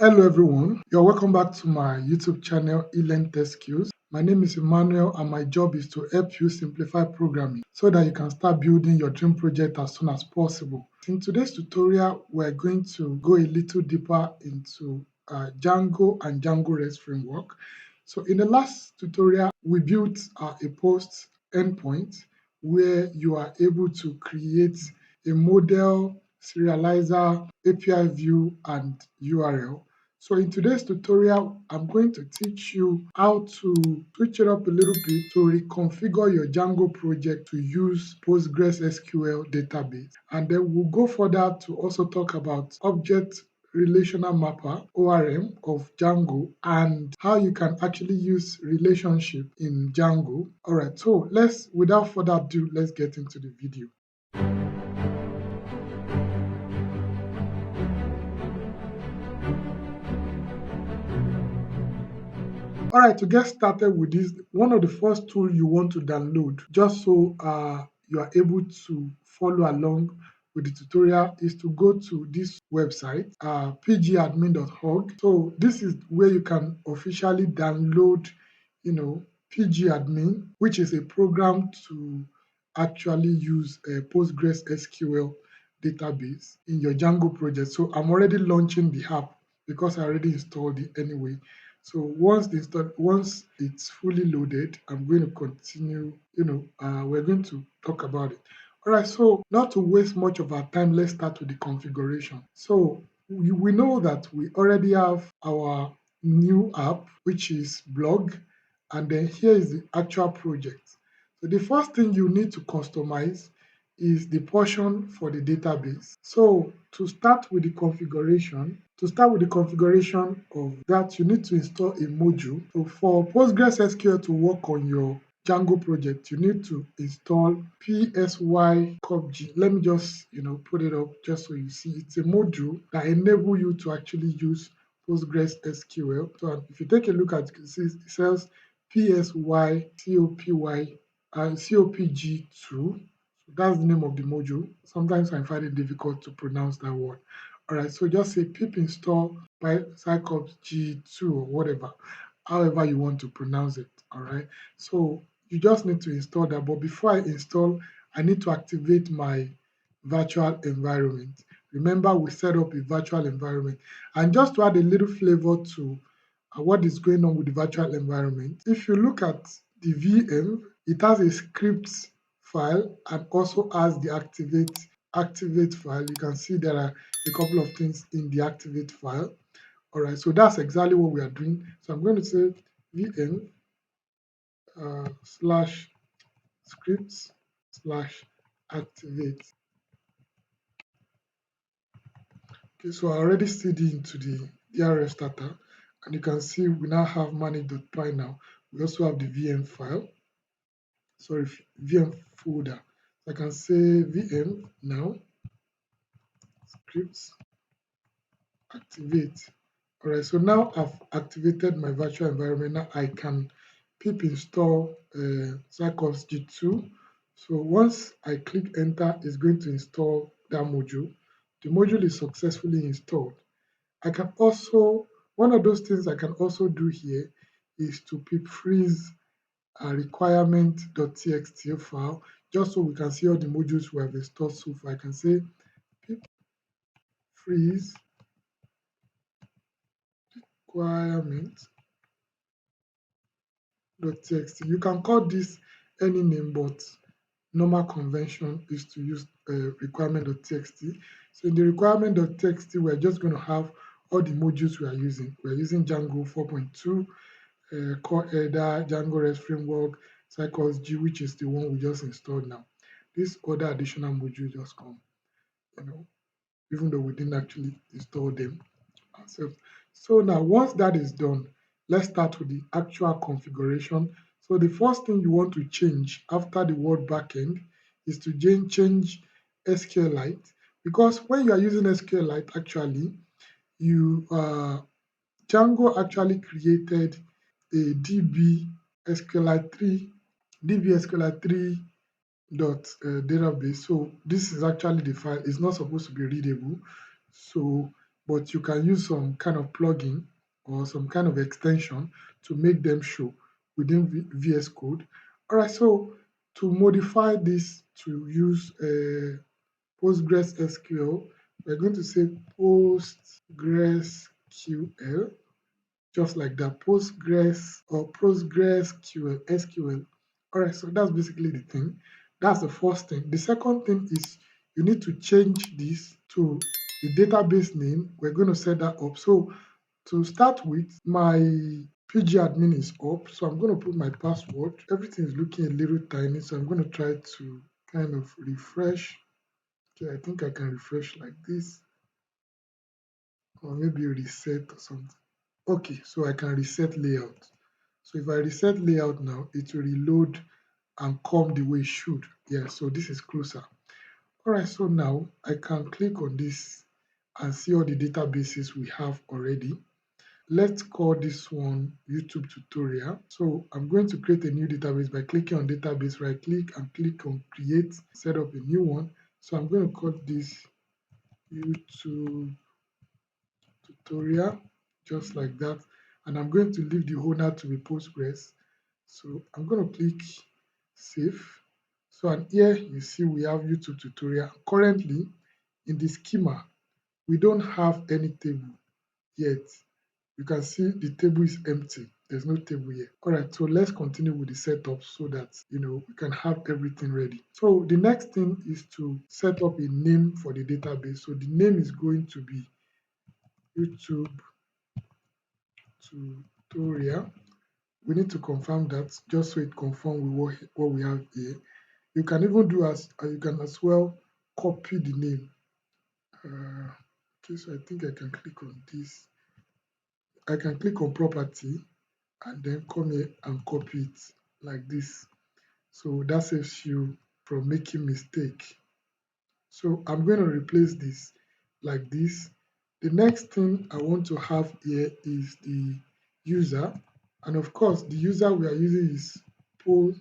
Hello everyone, you're welcome back to my YouTube channel eLearn Test Skills. My name is Emmanuel and my job is to help you simplify programming so that you can start building your dream project as soon as possible. In today's tutorial, we're going to go a little deeper into Django and Django REST framework. So in the last tutorial, we built a post endpoint where you are able to create a model, serializer, API view, and URL. So in today's tutorial, I'm going to teach you how to switch it up a little bit to reconfigure your Django project to use PostgreSQL database. And then we'll go further to also talk about object-relational mapper, ORM, of Django and how you can actually use relationship in Django. All right, so without further ado, let's get into the video. All right, to get started with this, one of the first tools you want to download, just so you are able to follow along with the tutorial, is to go to this website, pgAdmin.org. So this is where you can officially download, pgAdmin, which is a program to actually use a PostgreSQL database in your Django project. So I'm already launching the app because I already installed it anyway. So once it's fully loaded, I'm going to continue, we're going to talk about it. All right, so not to waste much of our time, let's start with the configuration. So we know that we already have our new app, which is blog, and then here is the actual project. So the first thing you need to customize is the portion for the database. So to start with the configuration of that, you need to install a module. So for PostgreSQL to work on your Django project, you need to install psy-copg. Let me just put it up just so you see. It's a module that enable you to actually use PostgreSQL. So if you take a look at it, it says psy-copy copg2. That's the name of the module. Sometimes I find it difficult to pronounce that word. All right, so just say pip install by psy-copg2 or whatever, however you want to pronounce it. All right, so you just need to install that. But before I install, I need to activate my virtual environment. Remember, we set up a virtual environment. And just to add a little flavor to what is going on with the virtual environment, if you look at the VM, it has a script file and also has the activate file. You can see there are a couple of things in the activate file. All right, so that's exactly what we are doing. So I'm going to say VM slash scripts slash activate. Okay, so I already cd into the DRF data, and you can see we now have manage.py now. We also have the VM file. Sorry, VM folder. So I can say VM now scripts activate. All right, so now I've activated my virtual environment. Now I can pip install psy-copg2. So once I click enter, it's going to install that module. The module is successfully installed. I can also, one of those things I can also do here is to pip freeze a requirement.txt file, just so we can see all the modules we have installed so far. I can say pip freeze requirement.txt. You can call this any name, but normal convention is to use requirement.txt. So in the requirement.txt, we're just going to have all the modules we are using. We're using Django 4.2, core header, Django REST framework, psy-copg, which is the one we just installed now. This other additional module just come, even though we didn't actually install them ourselves. So now once that is done, let's start with the actual configuration. So the first thing you want to change after the word backend is to change SQLite, because when you are using SQLite, actually, Django actually created a DB SQLite3 database. So this is actually the file. It's not supposed to be readable. So but you can use some kind of plugin or some kind of extension to make them show within VS Code. All right, so to modify this to use PostgreSQL, we're going to say PostgreSQL, just like that, Postgres or PostgreSQL, SQL. All right, so that's basically the thing. That's the first thing. The second thing is you need to change this to the database name. We're going to set that up. So to start with, my pgAdmin is up. So I'm going to put my password. Everything is looking a little tiny. So I'm going to try to kind of refresh. Okay, I think I can refresh like this, or maybe reset or something. Okay, so I can reset layout. So if I reset layout now, it will reload and come the way it should. Yeah, so this is closer. All right, so now I can click on this and see all the databases we have already. Let's call this one YouTube tutorial. So I'm going to create a new database by clicking on database, right click and click on create, set up a new one. So I'm going to call this YouTube tutorial, just like that. And I'm going to leave the owner to be Postgres. So I'm going to click save. So and here you see we have YouTube tutorial. Currently in the schema, we don't have any table yet. You can see the table is empty. There's no table here. All right, so let's continue with the setup so that we can have everything ready. So the next thing is to set up a name for the database. So the name is going to be YouTube tutorial. We need to confirm that just so it conforms with what we have here. You can even do you can as well copy the name. Okay, so I think I can click on this. I can click on property and then come here and copy it like this. So that saves you from making mistake. So I'm going to replace this like this. The next thing I want to have here is the user. And of course, the user we are using is all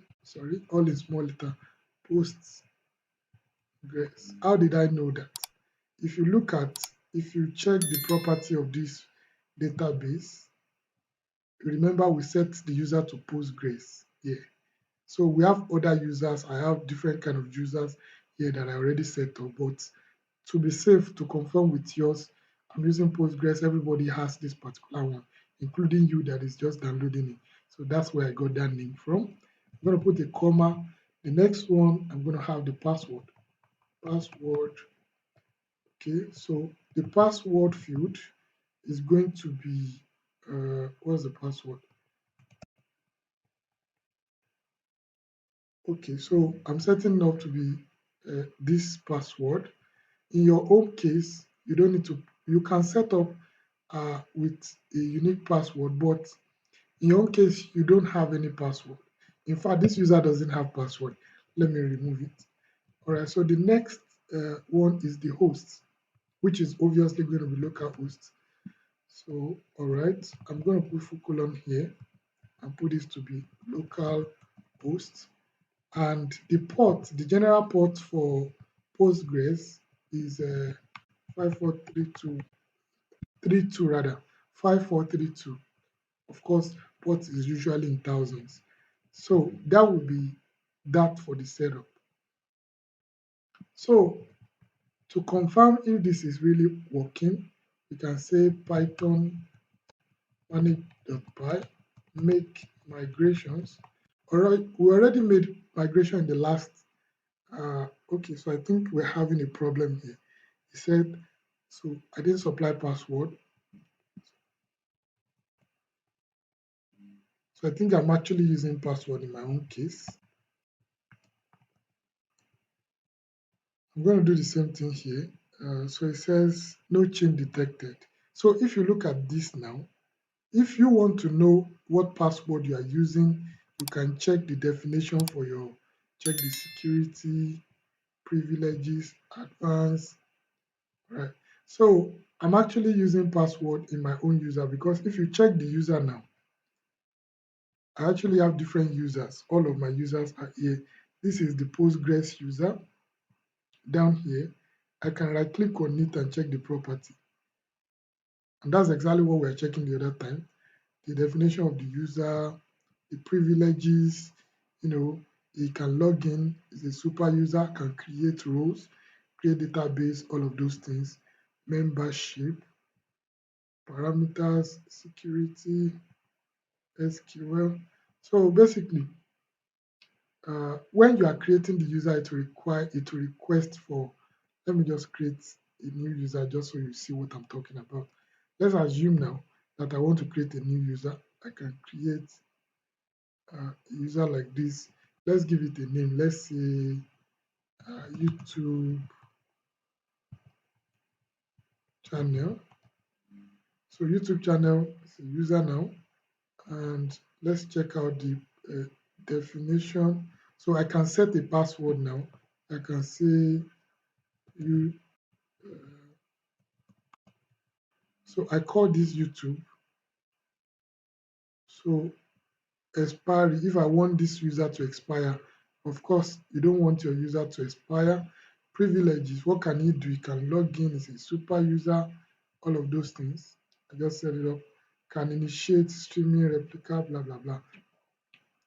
in small letter, Postgres. How did I know that? If you check the property of this database, remember we set the user to Postgres here. So we have other users. I have different kind of users here that I already set up, but to be safe, to confirm with yours, I'm using Postgres. Everybody has this particular one, including you that is just downloading it. So that's where I got that name from. I'm going to put a comma. The next one, I'm going to have the password. Password. Okay, so the password field is going to be, what's the password? Okay, so I'm setting up to be this password. In your own case, you don't need to, you can set up with a unique password, but in your own case, you don't have any password. In fact, this user doesn't have password. Let me remove it. All right, so the next one is the host, which is obviously going to be localhost. So, all right, I'm going to put full colon here and put this to be local host. And the port, the general port for Postgres is 5432 rather, 5432. Of course, port is usually in thousands. So that will be that for the setup. So to confirm if this is really working, you can say Python manage.py make migrations. All right, we already made migration in the last. Okay, so I think we're having a problem here. He said, so I didn't supply password. So I think I'm actually using password in my own case. I'm going to do the same thing here. So it says no change detected. So if you look at this now, if you want to know what password you are using, you can check the definition for check the security, privileges, advanced, right? So I'm actually using password in my own user because if you check the user now, I actually have different users. All of my users are here. This is the Postgres user. Down here, I can right click on it and check the property. And that's exactly what we are checking the other time. The definition of the user, the privileges, he can log in, is a super user, can create roles, create database, all of those things, membership, parameters, security, SQL. So basically, when you are creating the user, it will request for, let me just create a new user just so you see what I'm talking about. Let's assume now that I want to create a new user. I can create a user like this. Let's give it a name. Let's say YouTube channel. So YouTube channel is a user now, and let's check out the definition. So I can set a password now. I can say you. So I call this YouTube. So expiry, if I want this user to expire, of course, you don't want your user to expire. Privileges, what can he do? He can log in, he's a super user, all of those things. I just set it up. Can initiate streaming, replica, blah, blah, blah.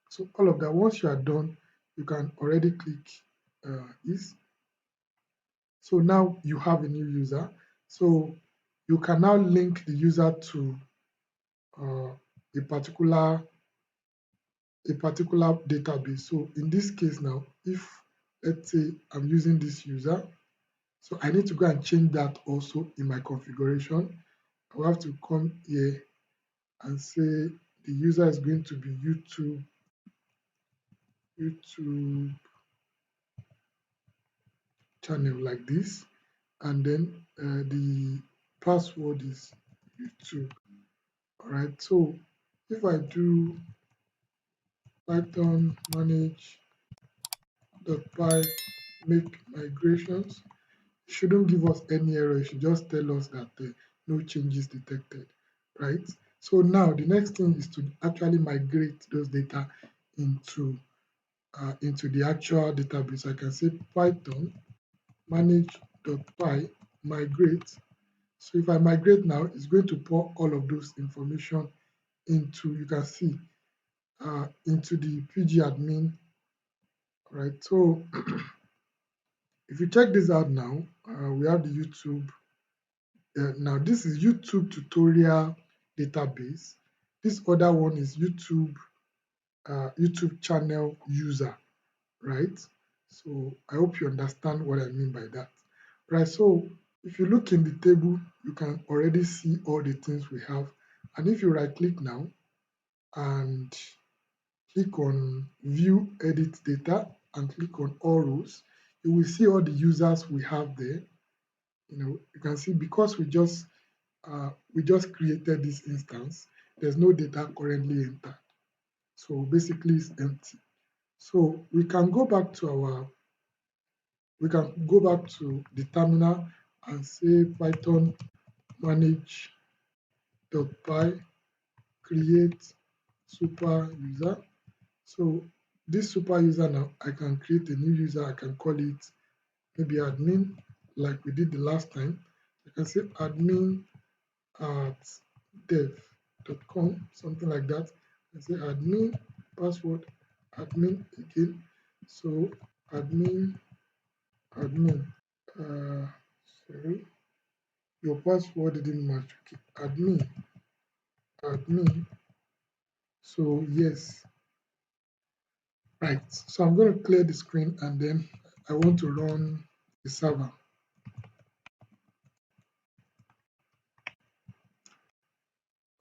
So all of that, once you are done, you can already click this. So now you have a new user. So you can now link the user to uh, a particular database. So in this case now, if let's say I'm using this user, so I need to go and change that also in my configuration. I will have to come here and say the user is going to be YouTube channel like this, and then the password is YouTube. All right. So if I do Python manage.py make migrations, shouldn't give us any error. It should just tell us that no changes detected, right? So now the next thing is to actually migrate those data into the actual database. I can say Python manage.py migrate. So if I migrate now, it's going to pour all of those information into, you can see, into the pgAdmin, right? So if you check this out now, we have the YouTube. Now this is YouTube tutorial database. This other one is YouTube channel user, right? So I hope you understand what I mean by that, right? So if you look in the table, you can already see all the things we have. And if you right click now and click on view edit data and click on all rows, you will see all the users we have there. You can see because we just created this instance, there's no data currently entered. So basically it's empty. So we can go back to the terminal and say Python manage.py create super user. So this super user now, I can create a new user. I can call it maybe admin, like we did the last time. I can say admin at dev.com, something like that. I say admin, password, admin again. So admin, uh, sorry, your password didn't match. Okay, admin. So yes, right. So I'm going to clear the screen and then I want to run the server.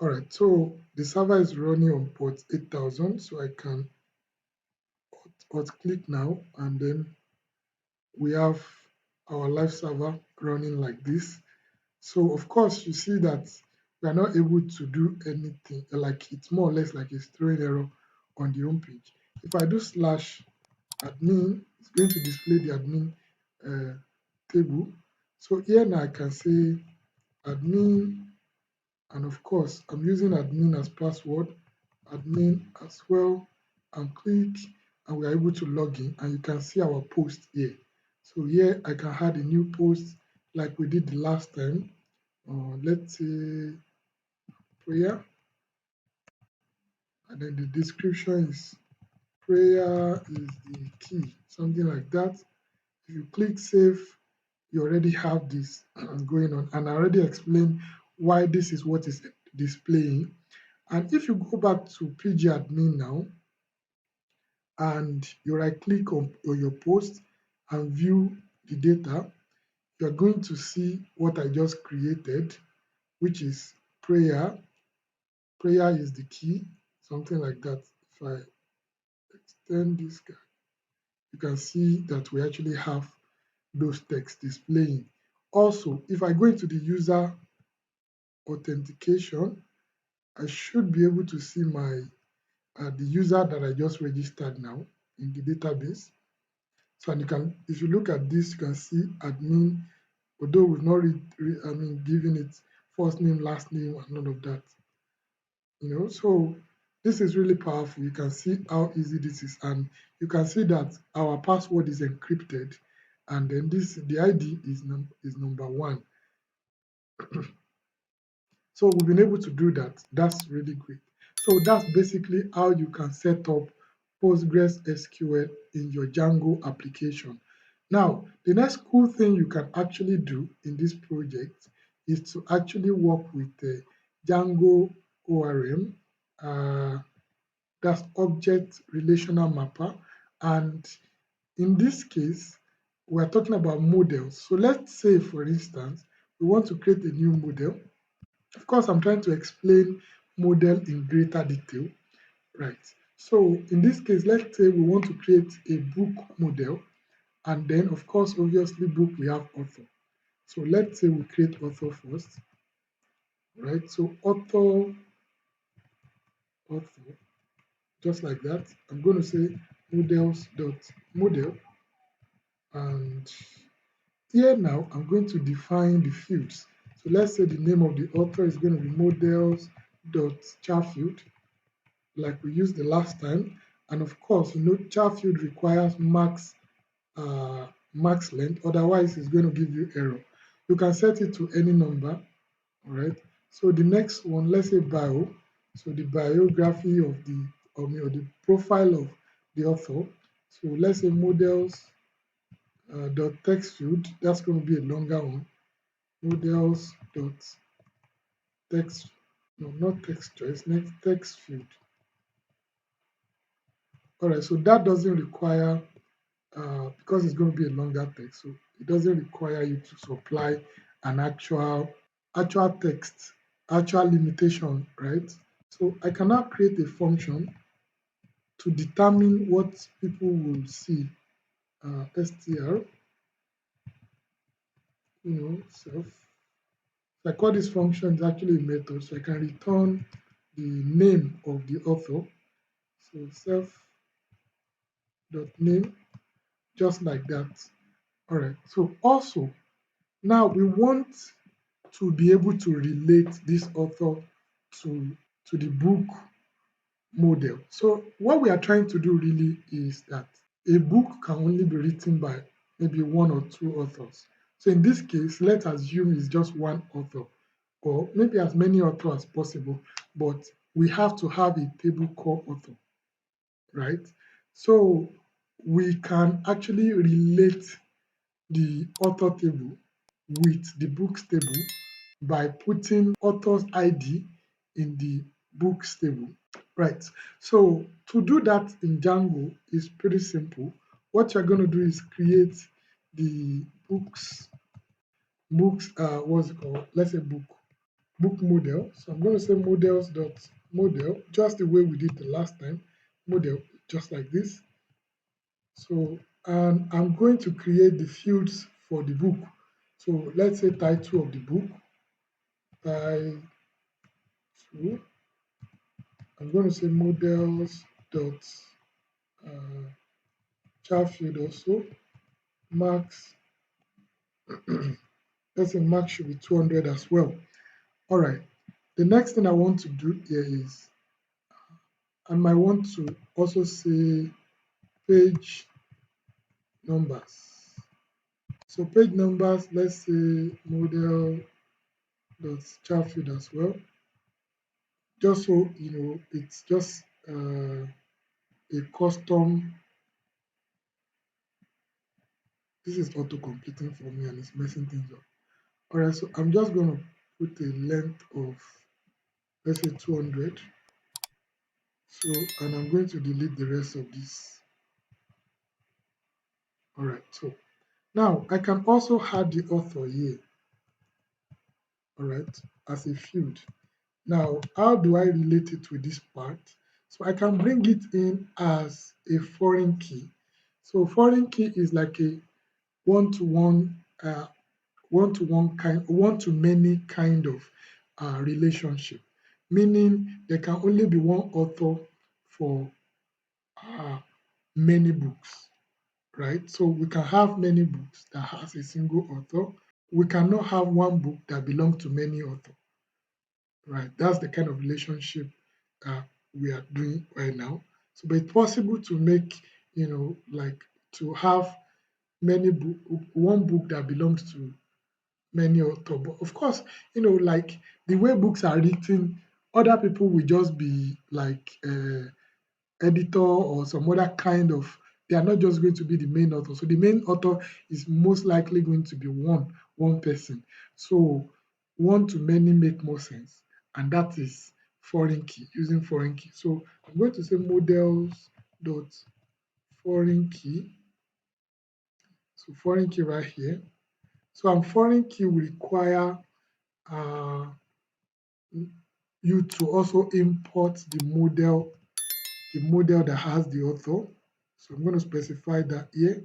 All right, so the server is running on port 8000, so I can hot click now, and then we have our live server running like this. So of course, you see that we are not able to do anything, like it's more or less like it's throwing error on the home page. If I do /admin, it's going to display the admin table. So here now I can say admin, and of course, I'm using admin as password, admin as well, and click, and we are able to log in, and you can see our post here. So here I can add a new post like we did the last time. Let's say prayer, and then the description is prayer is the key, something like that. If you click save, you already have this going on, and I already explained why this is what is displaying. And if you go back to pgAdmin now and you right click on your post and view the data, you're going to see what I just created, which is prayer. Prayer is the key, something like that. If I extend this guy, you can see that we actually have those text displaying. Also, if I go into the user authentication, I should be able to see my the user that I just registered now in the database. So, and you can, if you look at this, you can see admin, although we've not given it first name, last name, and none of that. So this is really powerful. You can see how easy this is, and you can see that our password is encrypted, and then the ID is number one. So we've been able to do that. That's really great. So that's basically how you can set up PostgreSQL in your Django application. Now, the next cool thing you can actually do in this project is to actually work with the Django ORM, uh, that's object relational mapper. And in this case, we're talking about models. So let's say, for instance, we want to create a new model. Of course, I'm trying to explain model in greater detail, right? So in this case, let's say we want to create a book model, and then of course, obviously book, we have author. So let's say we create author first, right? So author, just like that. I'm going to say models.model, and here now I'm going to define the fields. So let's say the name of the author is going to be models.charfield, like we used the last time. And of course, char field requires max length, otherwise it's going to give you error. You can set it to any number, all right? So the next one, let's say bio. So the biography of or the profile of the author. So let's say models dot text field. That's going to be a longer one. Models dot text, no, not text choice, next text field. All right, so that doesn't require, because it's going to be a longer text, so it doesn't require you to supply an actual text, actual limitation, right? So I can now create a function to determine what people will see, str, self. So I call this function is actually a method, so I can return the name of the author. So self.name, just like that. All right. So also, now we want to be able to relate this author to the book model. So what we are trying to do really is that a book can only be written by maybe one or two authors. So in this case, let's assume it's just one author, or maybe as many authors as possible, but we have to have a table called author, right? So we can actually relate the author table with the books table by putting author's ID in the books table. Right. So to do that in Django is pretty simple. What you're going to do is create the books, what's it called? Let's say book model. So I'm going to say models.model, just the way we did the last time. Model, just like this. So, and I'm going to create the fields for the book. So let's say title of the book, title. I'm going to say models dot child field also. Max, let's say max should be 200 as well. All right. The next thing I want to do here is I might want to also say page numbers. So page numbers, let's say model dot child field as well. just so you know, it's just a custom. This is auto completing for me and it's messing things up. All right, so I'm just going to put a length of, let's say, 200. So, and I'm going to delete the rest of this. All right, so now I can also add the author here, all right, as a field. Now, how do I relate it with this part? So I can bring it in as a foreign key. So foreign key is like a one-to-one, one-to-one kind, one-to-many kind of relationship, meaning there can only be one author for uh, many books, right? So we can have many books that has a single author. We cannot have one book that belongs to many authors, right? That's the kind of relationship we are doing right now. So, but it's possible to make, like to have many book, one book that belongs to many authors. But of course, like the way books are written, other people will just be like editor or some other kind of, they are not just going to be the main author. So the main author is most likely going to be one person. So one to many make more sense, and that is foreign key, using foreign key. So I'm going to say models dot foreign key. So foreign key right here. So foreign key will require uh, you to also import the model that has the author. So I'm going to specify that here.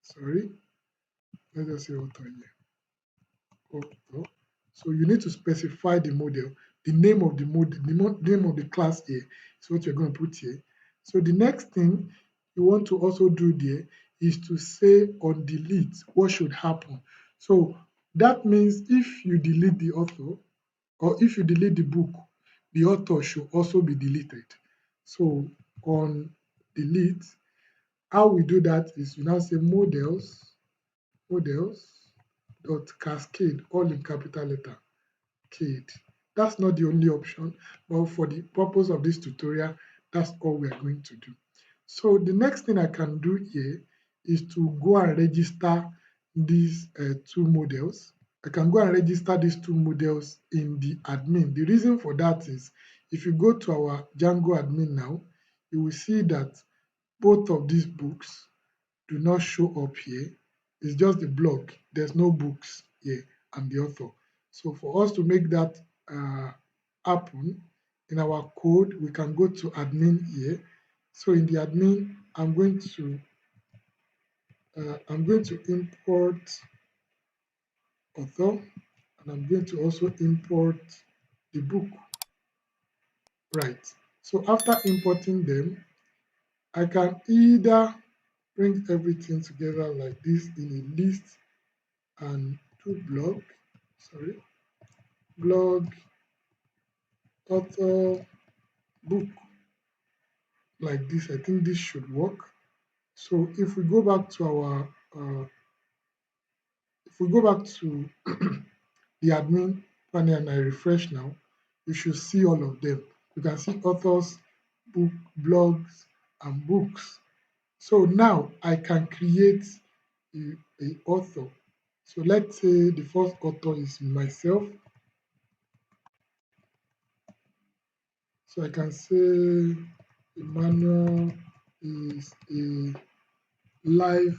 Sorry, let's just say author here. Author. So you need to specify the model, the name of the model, name of the class here is what you're going to put here. So the next thing you want to also do there is to say on delete what should happen. So that means if you delete the author or if you delete the book, the author should also be deleted. So on delete, how we do that is you now say models dot cascade, all in capital letter, cade. That's not the only option, but for the purpose of this tutorial, that's all we are going to do. So the next thing I can do here is to go and register these two models. I can go and register these two models in the admin. The reason for that is if you go to our Django admin now, you will see that both of these books do not show up here. It's just the blog. There's no books here and the author. So for us to make that happen in our code, we can go to admin here. So in the admin, I'm going to import author, and I'm going to also import the book. Right. So after importing them, I can either bring everything together like this in a list and do blog, author, book, like this. I think this should work. So if we go back to our, if we go back to the admin panel and I refresh now, you should see all of them. You can see authors, book, blogs, and books. So now I can create a author. So let's say the first author is myself. So I can say Emmanuel is a lifelong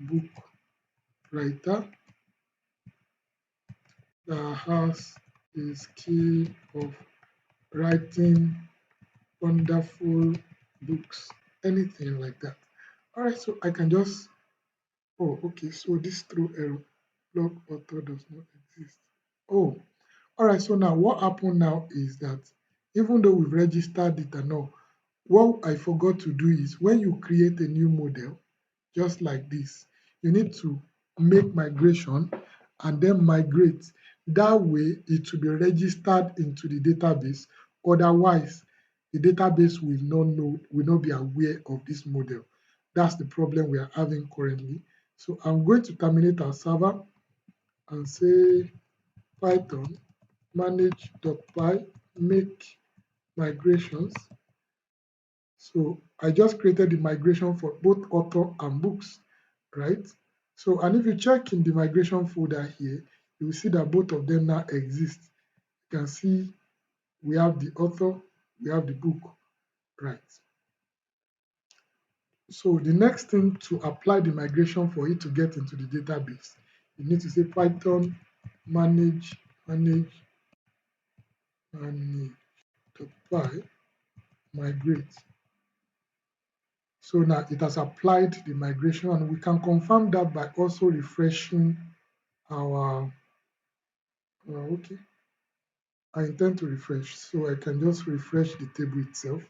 book writer that has a skill of writing wonderful books, anything like that. All right, so I can just, oh, okay, so this throw error, blog author does not exist. Oh, all right, so now what happened now is that even though we've registered it and all, what I forgot to do is when you create a new model, just like this, you need to make migration and then migrate. That way, it will be registered into the database. Otherwise, the database will not know, will not be aware of this model. That's the problem we are having currently. So I'm going to terminate our server and say Python manage.py make migrations. So I just created the migration for both author and books, right? So, and if you check in the migration folder here, you will see that both of them now exist. You can see we have the author, we have the book, right? So the next thing to apply the migration for it to get into the database, you need to say Python manage.py migrate. So now it has applied the migration, and we can confirm that by also refreshing our, okay, I intend to refresh. So I can just refresh the table itself.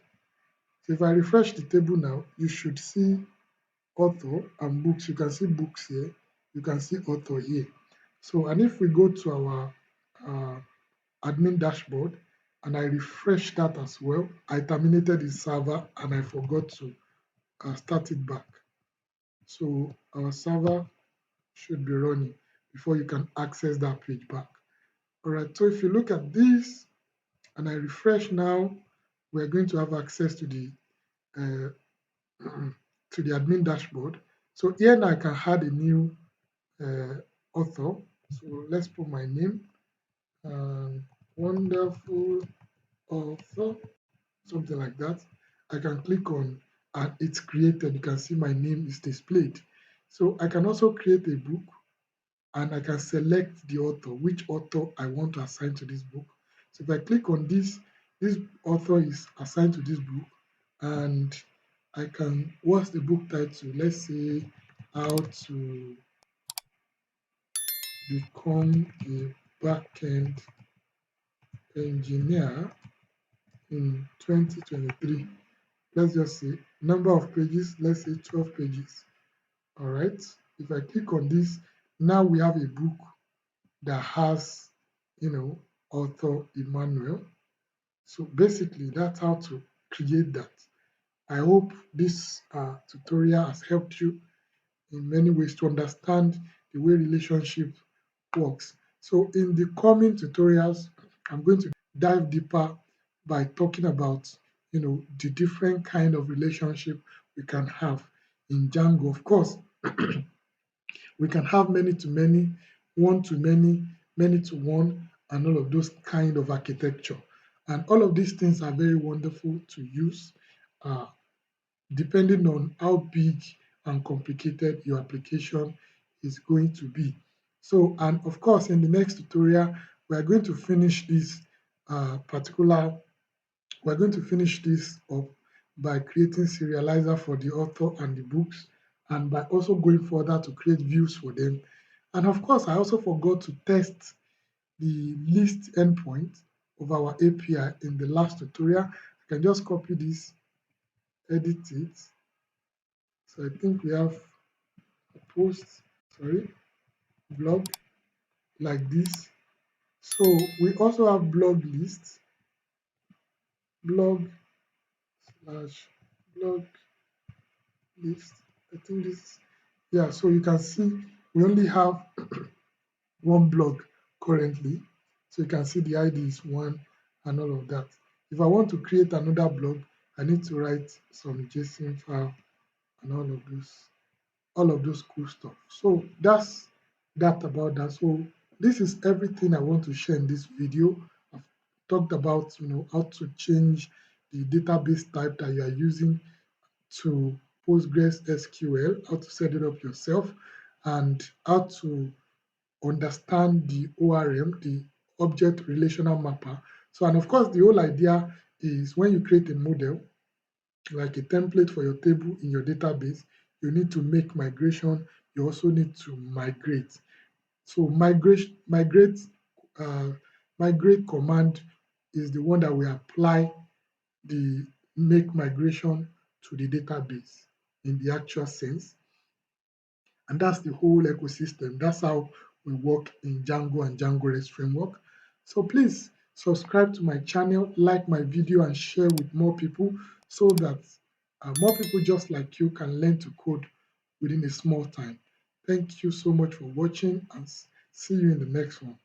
So if I refresh the table now, you should see author and books. You can see books here. You can see author here. So, and if we go to our uh, admin dashboard and I refresh that as well, I terminated the server and I forgot to start it back. So our server should be running before you can access that page back. All right, so if you look at this and I refresh now, we're going to have access to the to the admin dashboard. So here now I can add a new author. So let's put my name, wonderful author, something like that. I can click on and it's created. You can see my name is displayed. So I can also create a book and I can select the author, which author I want to assign to this book. So if I click on this, this author is assigned to this book, and I can, what's the book title? Let's say how to become a backend engineer in 2023. Let's just say number of pages, let's say 12 pages. All right. If I click on this, now we have a book that has, author Emmanuel. So basically, that's how to create that. I hope this tutorial has helped you in many ways to understand the way relationship works. So in the coming tutorials, I'm going to dive deeper by talking about, the different kind of relationship we can have in Django. Of course, we can have many to many, one to many, many to one, and all of those kind of architecture. And all of these things are very wonderful to use, uh, depending on how big and complicated your application is going to be. So, and of course, in the next tutorial, we are going to finish this we're going to finish this up by creating serializer for the author and the books, and by also going further to create views for them. And of course, I also forgot to test the list endpoint of our API in the last tutorial. I can just copy this, edit it. So I think we have a blog like this. So we also have blog lists, blog slash blog list. I think this, yeah, so you can see we only have one blog currently. So you can see the ID is one and all of that. If I want to create another blog, I need to write some JSON file and all of those cool stuff. So that's that about that. So this is everything I want to share in this video. I've talked about how to change the database type that you are using to PostgreSQL, how to set it up yourself, and how to understand the ORM, the object relational mapper. So, and of course, the whole idea is when you create a model, like a template for your table in your database, you need to make migration. You also need to migrate. So uh, migrate command is the one that will apply the make migration to the database in the actual sense. And that's the whole ecosystem. That's how we work in Django and Django REST framework. So please subscribe to my channel, like my video, and share with more people so that more people just like you can learn to code within a small time. Thank you so much for watching, and see you in the next one.